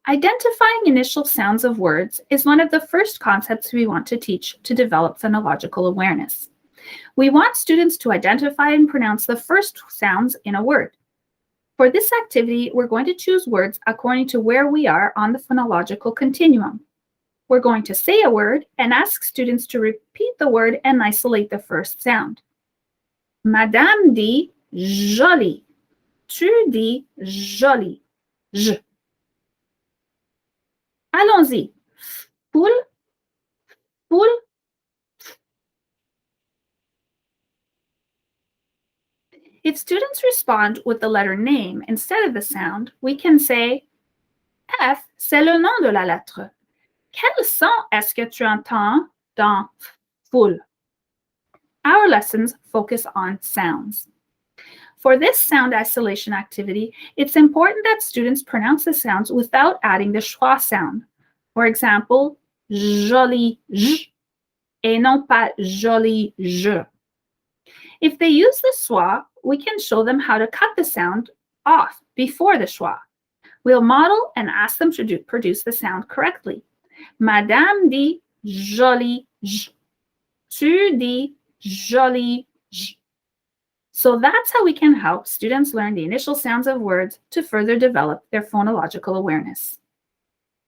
Identifying initial sounds of words is one of the first concepts we want to teach to develop phonological awareness. We want students to identify and pronounce the first sounds in a word. For this activity, we're going to choose words according to where we are on the phonological continuum. We're going to say a word and ask students to repeat the word and isolate the first sound. Madame dit jolie. Tu dis jolie. J. Allons-y. Poule, poule. If students respond with the letter name instead of the sound, we can say F, c'est le nom de la lettre. Quel son est-ce que tu entends dans foule? Our lessons focus on sounds. For this sound isolation activity, it's important that students pronounce the sounds without adding the schwa sound. For example, joli j et non pas joli je. If they use the schwa, we can show them how to cut the sound off before the schwa. We'll model and ask them to produce the sound correctly. Madame dit joli j. Tu dis joli j. So that's how we can help students learn the initial sounds of words to further develop their phonological awareness.